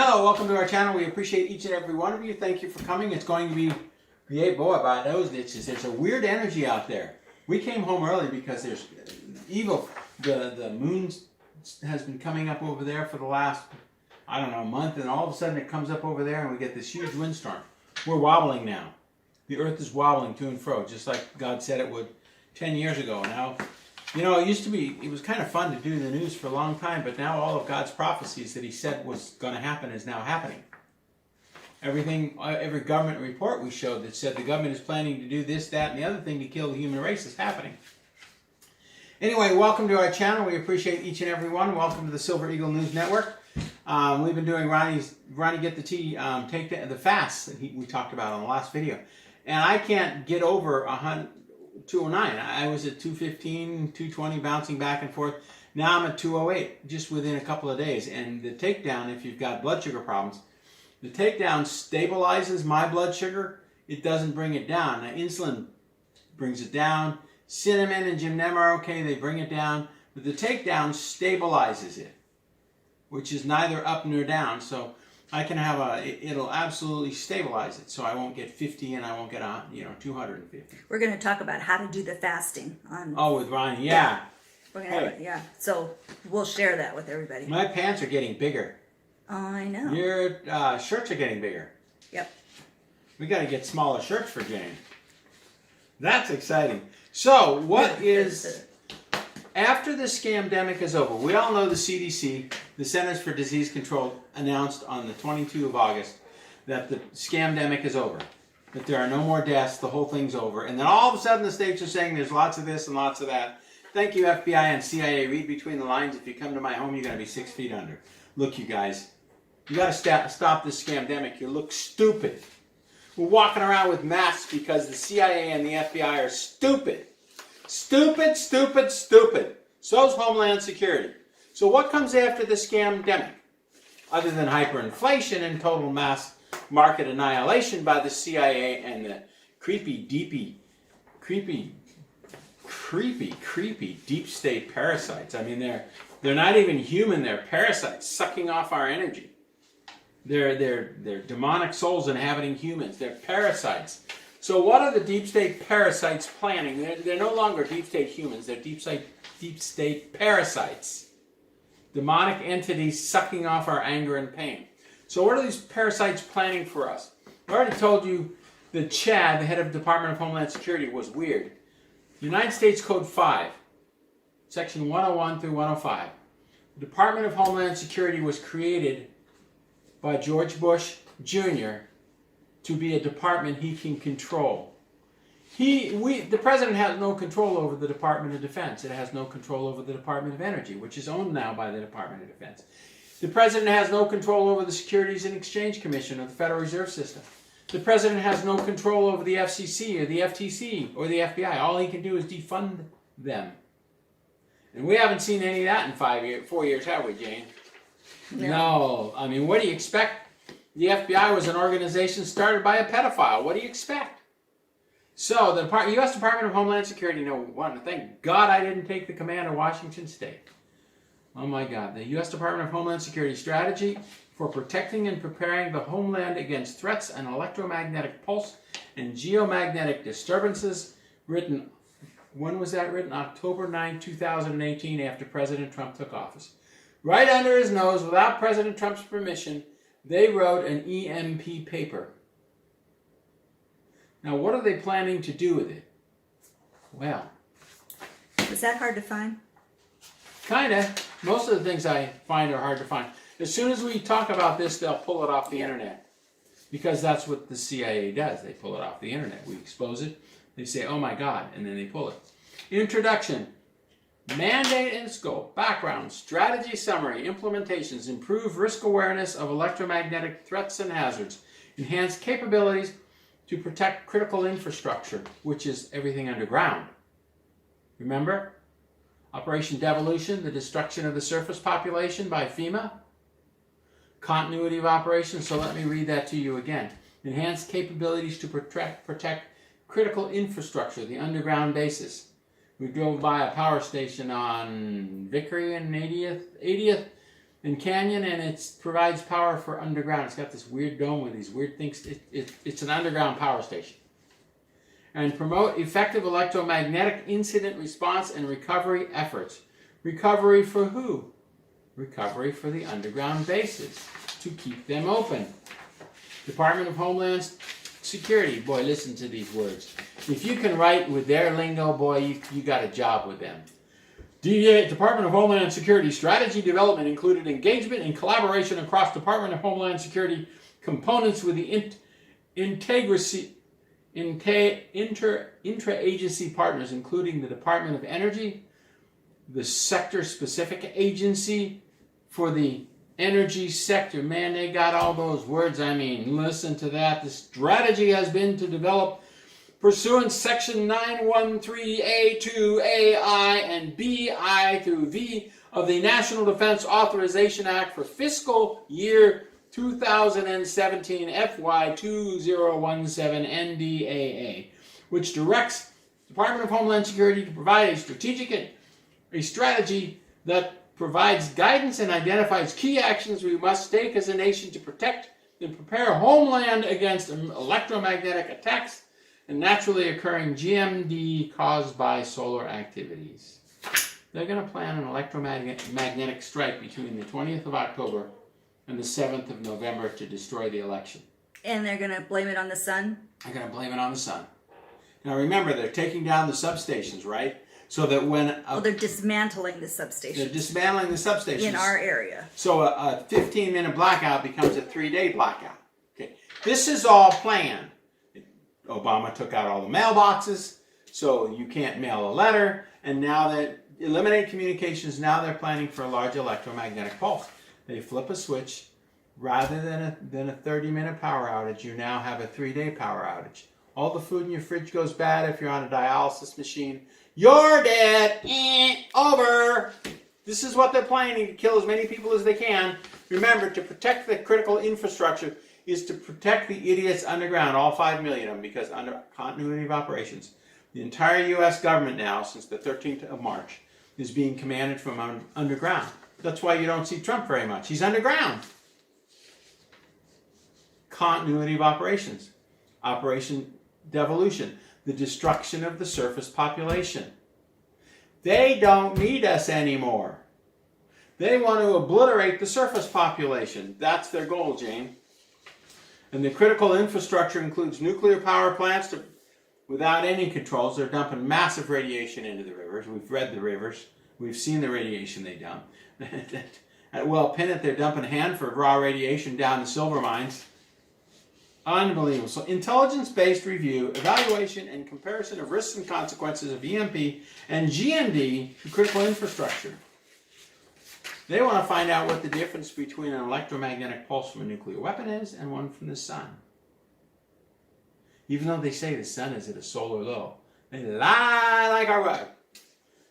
Hello, welcome to our channel. We appreciate each and every one of you. Thank you for coming. It's going to be, yeah, boy, by those ditches. There's a weird energy out there. We came home early because there's evil. The moon has been coming up over there for the last, I don't know, month, and all of a sudden it comes up over there and we get this huge windstorm. We're wobbling now. The earth is wobbling to and fro, just like God said it would 10 years ago. Now, you know, it was kind of fun to do the news for a long time, but now all of God's prophecies that he said was going to happen is now happening. Every government report we showed that said the government is planning to do this, that, and the other thing to kill the human race is happening. Anyway, welcome to our channel. We appreciate each and every one. Welcome to the Silver Eagle News Network. We've been doing Ronnie Get the Tea, take the fast that we talked about on the last video. And I can't get over 209. I was at 215, 220, bouncing back and forth. Now I'm at 208, just within a couple of days. And the takedown, if you've got blood sugar problems, the takedown stabilizes my blood sugar. It doesn't bring it down. Now, insulin brings it down. Cinnamon and Gymnem are okay. They bring it down. But the takedown stabilizes it, which is neither up nor down. So I can have it'll absolutely stabilize it. So I won't get 50 and I won't get 250. We're going to talk about how to do the fasting on. Oh, with Ronnie, yeah. We're gonna have it, yeah. So we'll share that with everybody. My pants are getting bigger. Oh, I know. Your shirts are getting bigger. Yep. We got to get smaller shirts for Jane. That's exciting. So, what is after the scamdemic is over? We all know the CDC, the Centers for Disease Control, announced on the 22nd of August that the scamdemic is over. That there are no more deaths, the whole thing's over. And then all of a sudden the states are saying there's lots of this and lots of that. Thank you, FBI and CIA. Read between the lines. If you come to my home, you're going to be 6 feet under. Look, you guys, you got to stop this scamdemic. You look stupid. We're walking around with masks because the CIA and the FBI are stupid. Stupid, stupid, stupid. So's Homeland Security. So what comes after the scamdemic? Other than hyperinflation and total mass market annihilation by the CIA and the creepy deep state parasites. I mean, they're not even human. They're parasites sucking off our energy. They're demonic souls inhabiting humans. They're parasites. So what are the deep state parasites planning? They're no longer deep state humans. They're deep state parasites. Demonic entities sucking off our anger and pain. So what are these parasites planning for us? I already told you that Chad, the head of the Department of Homeland Security, was weird. United States Code 5, Section 101 through 105. The Department of Homeland Security was created by George Bush Jr. to be a department he can control. The President has no control over the Department of Defense. It has no control over the Department of Energy, which is owned now by the Department of Defense. The President has no control over the Securities and Exchange Commission or the Federal Reserve System. The President has no control over the FCC or the FTC or the FBI. All he can do is defund them. And we haven't seen any of that in 4 years, have we, Jane? No. I mean, what do you expect? The FBI was an organization started by a pedophile. What do you expect? So the U.S. Department of Homeland Security, thank God I didn't take the command of Washington State. Oh my God. The U.S. Department of Homeland Security strategy for protecting and preparing the homeland against threats and electromagnetic pulse and geomagnetic disturbances, written, when was that written? October 9, 2018, after President Trump took office. Right under his nose, without President Trump's permission, they wrote an EMP paper. Now, what are they planning to do with it? Well, Was that hard to find? kind of. Most of the things I find are hard to find. As soon as we talk about this, they'll pull it off the internet. Because that's what the CIA does. They pull it off the internet. We expose it. They say, oh my God, and then they pull it. Introduction. Mandate and scope. Background. Strategy summary. Implementations. Improve risk awareness of electromagnetic threats and hazards. Enhance capabilities to protect critical infrastructure, which is everything underground. Remember? Operation Devolution, the destruction of the surface population by FEMA. Continuity of operations, so let me read that to you again. Enhanced capabilities to protect critical infrastructure, the underground bases. We drove by a power station on Vickery and 80th and canyon, and it provides power for underground. It's got this weird dome with these weird things. It's an underground power station. And promote effective electromagnetic incident response and recovery efforts. Recovery for who? Recovery for the underground bases, to keep them open. Department of Homeland Security. Boy, listen to these words. If you can write with their lingo, boy, you got a job with them. Department of Homeland Security strategy development included engagement and collaboration across Department of Homeland Security components with the interagency partners, including the Department of Energy, the sector-specific agency for the energy sector. Man, they got all those words. I mean, listen to that. The strategy has been to develop pursuant Section 913A2AI and BI through V of the National Defense Authorization Act for fiscal year 2017 FY 2017 NDAA, which directs the Department of Homeland Security to provide a strategy that provides guidance and identifies key actions we must take as a nation to protect and prepare homeland against electromagnetic attacks and naturally occurring GMD caused by solar activities. They're going to plan an electromagnetic strike between the 20th of October and the 7th of November to destroy the election. And they're going to blame it on the sun? They're going to blame it on the sun. Now remember, they're taking down the substations, right? So that when... they're dismantling the substations. They're dismantling the substations. In our area. So a 15-minute blackout becomes a 3-day blackout. Okay, this is all planned. Obama took out all the mailboxes, so you can't mail a letter. And now that eliminate communications, now they're planning for a large electromagnetic pulse. They flip a switch. Rather than a 30-minute power outage, you now have a 3-day power outage. All the food in your fridge goes bad if you're on a dialysis machine. You're dead. Over. This is what they're planning to kill as many people as they can. Remember, to protect the critical infrastructure is to protect the idiots underground, all 5 million of them, because under continuity of operations, the entire U.S. government now, since the 13th of March, is being commanded from underground. That's why you don't see Trump very much. He's underground. Continuity of operations. Operation Devolution. The destruction of the surface population. They don't need us anymore. They want to obliterate the surface population. That's their goal, Jane. And the critical infrastructure includes nuclear power plants without any controls. They're dumping massive radiation into the rivers. We've read the rivers. We've seen the radiation they dump. At Wellpinnet, they're dumping Hanford raw radiation down the silver mines. Unbelievable. So intelligence-based review, evaluation, and comparison of risks and consequences of EMP and GMD to critical infrastructure. They want to find out what the difference between an electromagnetic pulse from a nuclear weapon is and one from the sun. Even though they say the sun is at a solar low. They lie like a rug.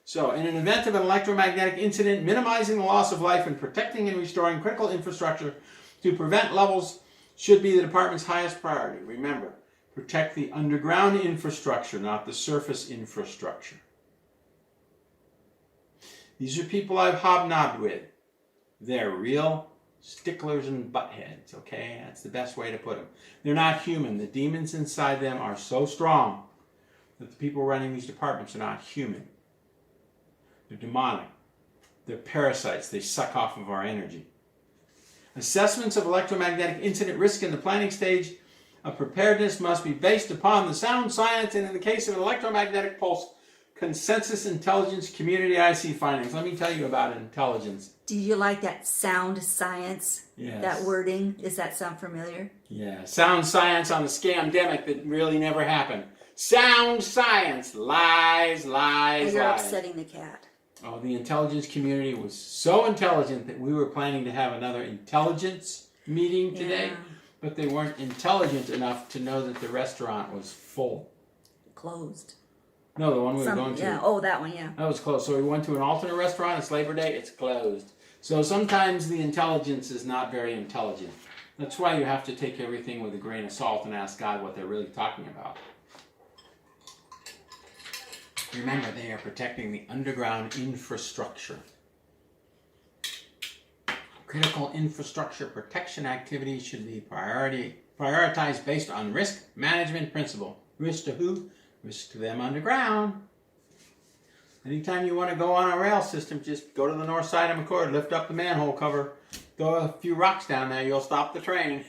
So, in an event of an electromagnetic incident, minimizing the loss of life and protecting and restoring critical infrastructure to prevent levels should be the department's highest priority. Remember, protect the underground infrastructure, not the surface infrastructure. These are people I've hobnobbed with. They're real sticklers and buttheads, okay? That's the best way to put them. They're not human. The demons inside them are so strong that the people running these departments are not human. They're demonic. They're parasites. They suck off of our energy. Assessments of electromagnetic incident risk in the planning stage of preparedness must be based upon the sound science, and in the case of an electromagnetic pulse, consensus intelligence community IC findings. Let me tell you about intelligence. Do you like that sound science? Yes. That wording? Does that sound familiar? Yeah. Sound science on the scamdemic that really never happened. Sound science. Lies, lies, You're lies. upsetting the cat. Oh, the intelligence community was so intelligent that we were planning to have another intelligence meeting today, but they weren't intelligent enough to know that the restaurant was full. Closed. No, the one we were going to. Yeah. Oh, that one, yeah. That was closed. So we went to an alternate restaurant. It's Labor Day. It's closed. So sometimes the intelligence is not very intelligent. That's why you have to take everything with a grain of salt and ask God what they're really talking about. Remember, they are protecting the underground infrastructure. Okay. Critical infrastructure protection activities should be prioritized based on risk management principle. Risk to who? Risk to them underground. Anytime you want to go on a rail system, just go to the north side of McCord, lift up the manhole cover, throw a few rocks down there, you'll stop the train.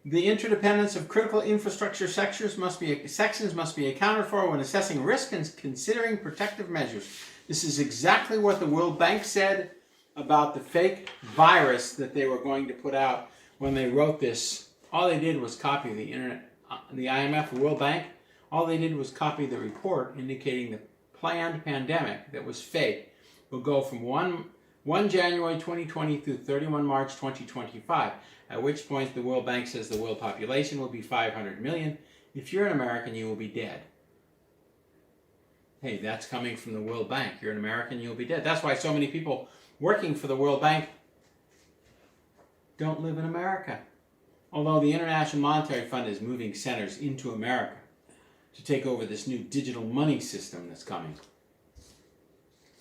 The interdependence of critical infrastructure sections must be accounted for when assessing risk and considering protective measures. This is exactly what the World Bank said about the fake virus that they were going to put out when they wrote this. All they did was copy the internet, the IMF, the World Bank. All they did was copy the report indicating the planned pandemic that was fake will go from 1 January 2020 through 31 March 2025, at which point the World Bank says the world population will be 500 million. If you're an American, you will be dead. Hey, that's coming from the World Bank. You're an American, you'll be dead. That's why so many people working for the World Bank don't live in America. Although the International Monetary Fund is moving centers into America to take over this new digital money system that's coming.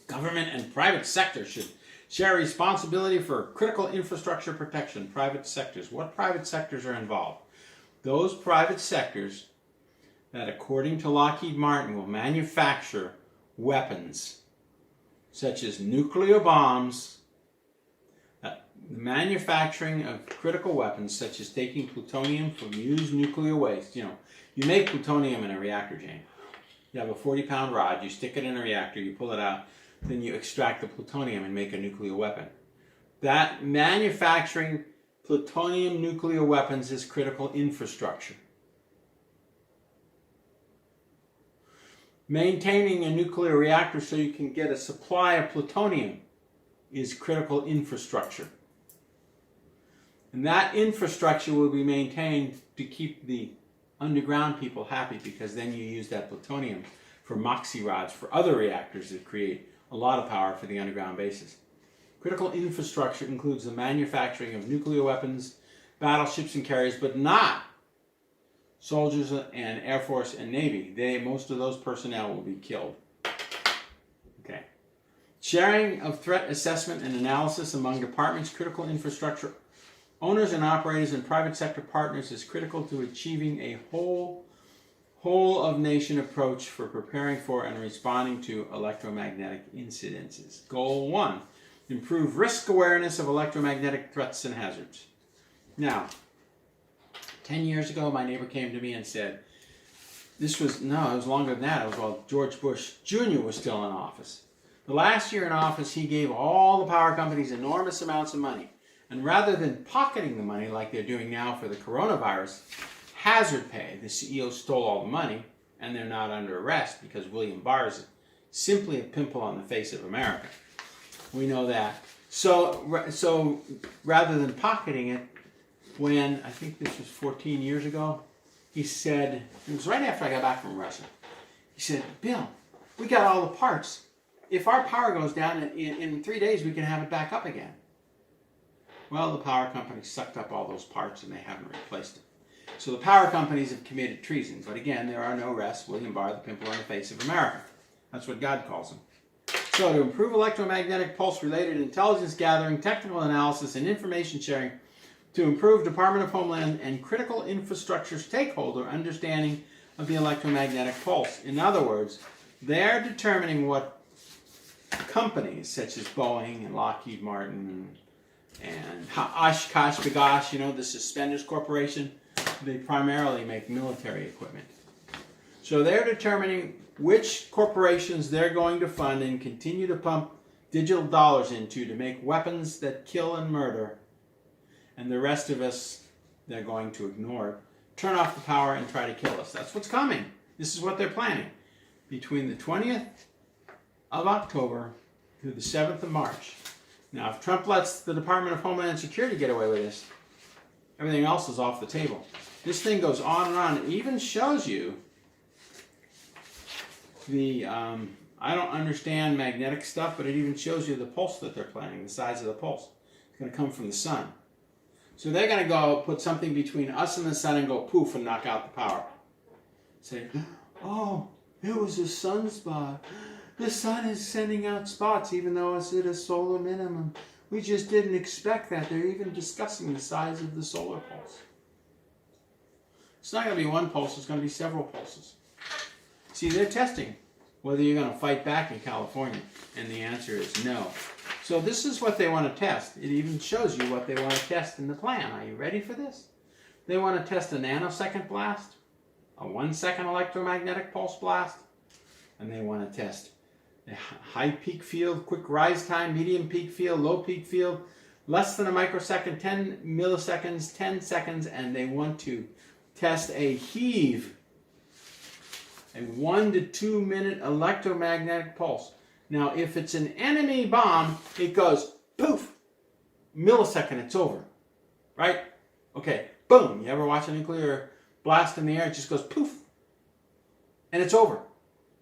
Government and private sector should share responsibility for critical infrastructure protection. Private sectors. What private sectors are involved? Those private sectors that, according to Lockheed Martin, will manufacture weapons such as nuclear bombs, the manufacturing of critical weapons such as taking plutonium from used nuclear waste. You make plutonium in a reactor, Jane. You have a 40-pound rod, you stick it in a reactor, you pull it out, then you extract the plutonium and make a nuclear weapon. That manufacturing plutonium nuclear weapons is critical infrastructure. Maintaining a nuclear reactor so you can get a supply of plutonium is critical infrastructure. And that infrastructure will be maintained to keep the underground people happy, because then you use that plutonium for moxie rods for other reactors that create a lot of power for the underground bases. Critical infrastructure includes the manufacturing of nuclear weapons, battleships and carriers, but not soldiers and Air Force and Navy. Most of those personnel will be killed. Okay. Sharing of threat assessment and analysis among departments, critical infrastructure owners and operators, and private sector partners is critical to achieving a whole of nation approach for preparing for and responding to electromagnetic incidences. Goal 1, improve risk awareness of electromagnetic threats and hazards. Now, 10 years ago, my neighbor came to me and said, it was longer than that. It was while George Bush Jr. was still in office. The last year in office, he gave all the power companies enormous amounts of money. And rather than pocketing the money like they're doing now for the coronavirus, hazard pay, the CEO stole all the money, and they're not under arrest because William Barr is simply a pimple on the face of America. We know that. So rather than pocketing it, when, I think this was 14 years ago, he said, it was right after I got back from Russia, he said, Bill, we got all the parts. If our power goes down, in 3 days we can have it back up again. Well, the power companies sucked up all those parts and they haven't replaced them. So the power companies have committed treason. But again, there are no arrests. William Barr, the pimple on the face of America. That's what God calls him. So to improve electromagnetic pulse-related intelligence gathering, technical analysis, and information sharing, to improve Department of Homeland and critical infrastructure stakeholder understanding of the electromagnetic pulse. In other words, they're determining what companies such as Boeing and Lockheed Martin and Oshkosh B'gosh, the Suspenders Corporation, they primarily make military equipment. So they're determining which corporations they're going to fund and continue to pump digital dollars into to make weapons that kill and murder. And the rest of us, they're going to ignore, turn off the power and try to kill us. That's what's coming. This is what they're planning. Between the 20th of October through the 7th of March. Now, if Trump lets the Department of Homeland Security get away with this, everything else is off the table. This thing goes on and on. It even shows you the, I don't understand magnetic stuff, but it even shows you the pulse that they're planning, the size of the pulse. It's going to come from the sun. So they're going to go put something between us and the sun and go poof and knock out the power. Say, oh, it was a sunspot. The sun is sending out spots even though it's at a solar minimum. We just didn't expect that. They're even discussing the size of the solar pulse. It's not going to be one pulse, it's going to be several pulses. See, they're testing whether you're going to fight back in California, and the answer is no. So this is what they want to test. It even shows you what they want to test in the plan. Are you ready for this? They want to test a nanosecond blast, a 1 second electromagnetic pulse blast, and they want to test a high peak field, quick rise time, medium peak field, low peak field, less than a microsecond, 10 milliseconds, 10 seconds, and they want to test a heave, a 1 to 2 minute electromagnetic pulse. Now, if it's an enemy bomb, it goes poof, millisecond, it's over, right? Okay, boom. You ever watch a nuclear blast in the air? It just goes poof, and it's over.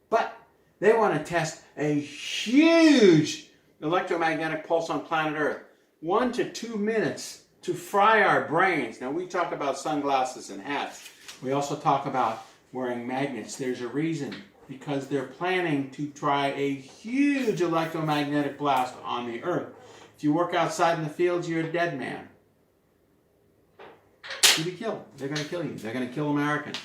But they want to test a huge electromagnetic pulse on planet Earth, 1 to 2 minutes to fry our brains. Now, we talk about sunglasses and hats. We also talk about wearing magnets. There's a reason, because they're planning to try a huge electromagnetic blast on the Earth. If you work outside in the fields, you're a dead man. You'll be killed. They're going to kill you. They're going to kill Americans.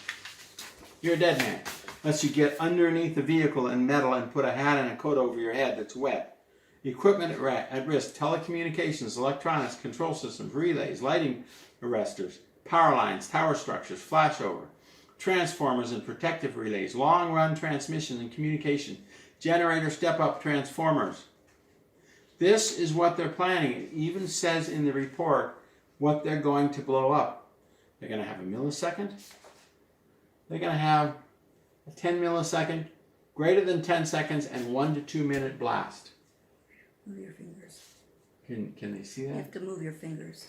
You're a dead man. Unless you get underneath the vehicle in metal and put a hat and a coat over your head that's wet. Equipment at risk: telecommunications, electronics, control systems, relays, lighting arresters, power lines, tower structures, flashover, transformers and protective relays, long-run transmission and communication, generator step-up transformers. This is what they're planning. It even says in the report what they're going to blow up. They're going to have a millisecond. They're going to have a 10 millisecond, greater than 10 seconds, and 1 to 2 minute blast. Move your fingers. Can they see that? You have to move your fingers.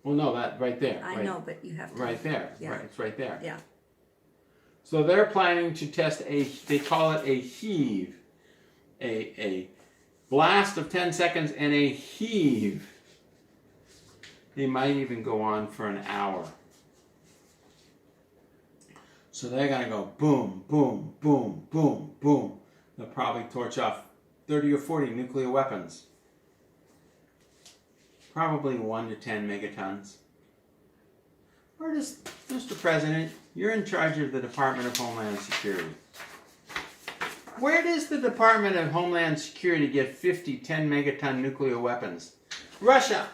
Well, no, that right there. I know, but you have to. Right there. Yeah. Right, it's right there. Yeah. So they're planning to test they call it a heave, a blast of 10 seconds and a heave. They might even go on for an hour. So they're going to go boom, boom, boom, boom, boom. They'll probably torch off 30 or 40 nuclear weapons. Probably 1 to 10 megatons. Where does, Mr. President, you're in charge of the Department of Homeland Security. Where does the Department of Homeland Security get 50 10 megaton nuclear weapons? Russia.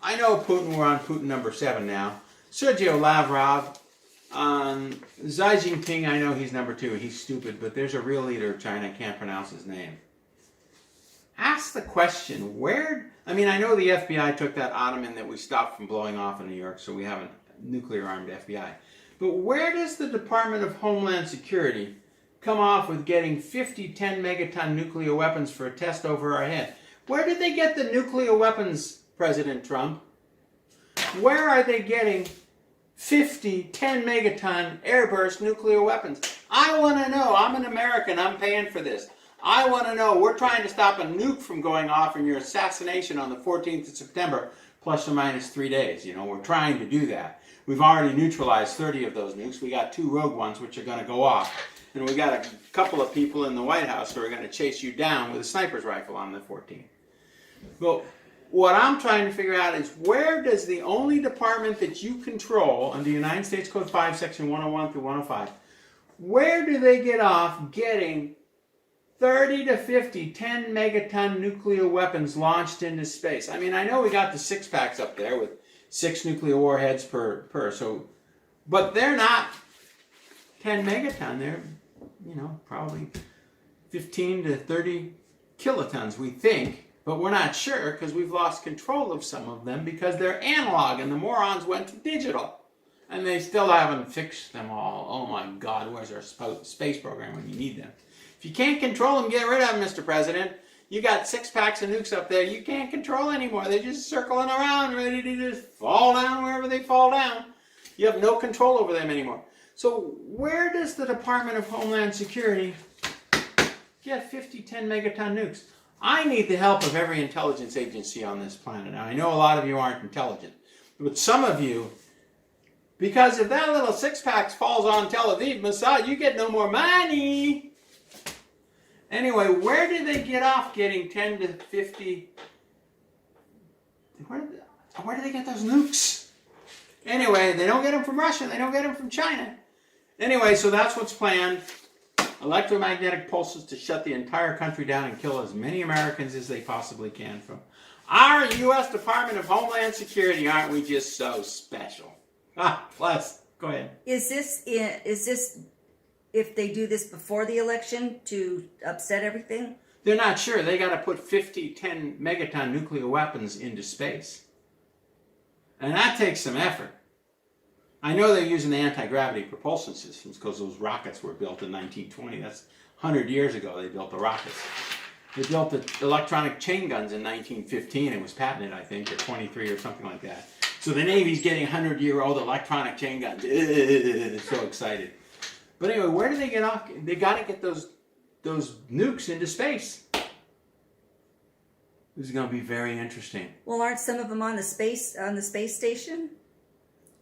I know Putin, we're on Putin number 7 now. Sergei Lavrov. Xi Jinping, I know he's number 2. He's stupid, but there's a real leader of China. I can't pronounce his name. Ask the question, I know the FBI took that ottoman that we stopped from blowing off in New York, so we have a nuclear-armed FBI. But where does the Department of Homeland Security come off with getting 50 10 megaton nuclear weapons for a test over our head? Where did they get the nuclear weapons, President Trump? Where are they getting 50 10 megaton airburst nuclear weapons? I want to know. I'm an American. I'm paying for this. I want to know. We're trying to stop a nuke from going off in your assassination on the 14th of September, plus or minus 3 days. We're trying to do that. We've already neutralized 30 of those nukes. We got 2 rogue ones which are going to go off. And we got a couple of people in the White House who are going to chase you down with a sniper's rifle on the 14th. Well, what I'm trying to figure out is, where does the only department that you control under United States Code 5, Section 101 through 105, where do they get off getting 30 to 50 10 megaton nuclear weapons launched into space? I know we got the 6-packs up there with 6 nuclear warheads per, but they're not 10 megaton. They're, probably 15 to 30 kilotons, we think. But we're not sure, because we've lost control of some of them because they're analog and the morons went to digital. And they still haven't fixed them all. Oh my God, where's our space program when you need them? If you can't control them, get rid of them, Mr. President. You got 6-packs of nukes up there you can't control anymore. They're just circling around, ready to just fall down wherever they fall down. You have no control over them anymore. So where does the Department of Homeland Security get 50 10 megaton nukes? I need the help of every intelligence agency on this planet. Now, I know a lot of you aren't intelligent, but some of you, because if that little 6-pack falls on Tel Aviv, Mossad, you get no more money. Anyway, where did they get off getting 10 to 50 where do they get those nukes? Anyway, they don't get them from Russia. They don't get them from China. Anyway, so that's what's planned. Electromagnetic pulses to shut the entire country down and kill as many Americans as they possibly can from our U.S. Department of Homeland Security. Aren't we just so special? Plus, go ahead. Is this if they do this before the election to upset everything? They're not sure. They got to put 10 megaton nuclear weapons into space. And that takes some effort. I know they're using the anti-gravity propulsion systems because those rockets were built in 1920. That's 100 years ago they built the rockets. They built the electronic chain guns in 1915. It was patented, I think, or 23 or something like that. So the Navy's getting 100-year-old electronic chain guns. So excited. But anyway, where do they get off? They got to get those nukes into space. This is going to be very interesting. Well, aren't some of them on the space station?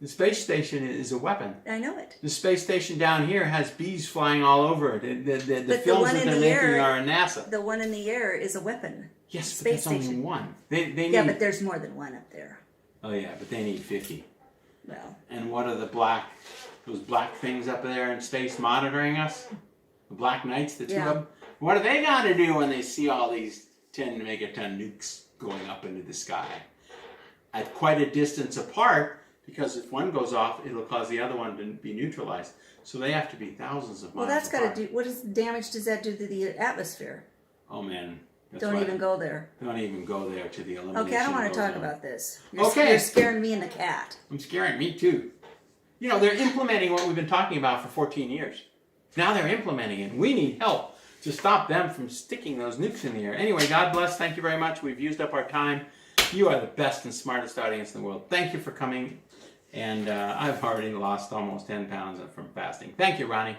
The space station is a weapon. I know it. The space station down here has bees flying all over it. The films that they're making are in NASA. The one in the air is a weapon. Yes, but that's only one. They need, yeah, but there's more than one up there. Oh yeah, but they need 50. Well. And what are those black things up there in space monitoring us? The Black Knights, the two of them? What are they going to do when they see all these 10 megaton nukes going up into the sky? At quite a distance apart, because if one goes off, it'll cause the other one to be neutralized. So they have to be thousands of miles apart. Well, that's got to do, what damage does that do to the atmosphere? Oh man. Don't even go there. Don't even go there to the elimination. Okay, I don't want to talk about this. You're scaring me and the cat. I'm scaring me too. You know, they're implementing what we've been talking about for 14 years. Now they're implementing it. We need help to stop them from sticking those nukes in the air. Anyway, God bless. Thank you very much. We've used up our time. You are the best and smartest audience in the world. Thank you for coming. And I've already lost almost 10 pounds from fasting. Thank you, Ronnie.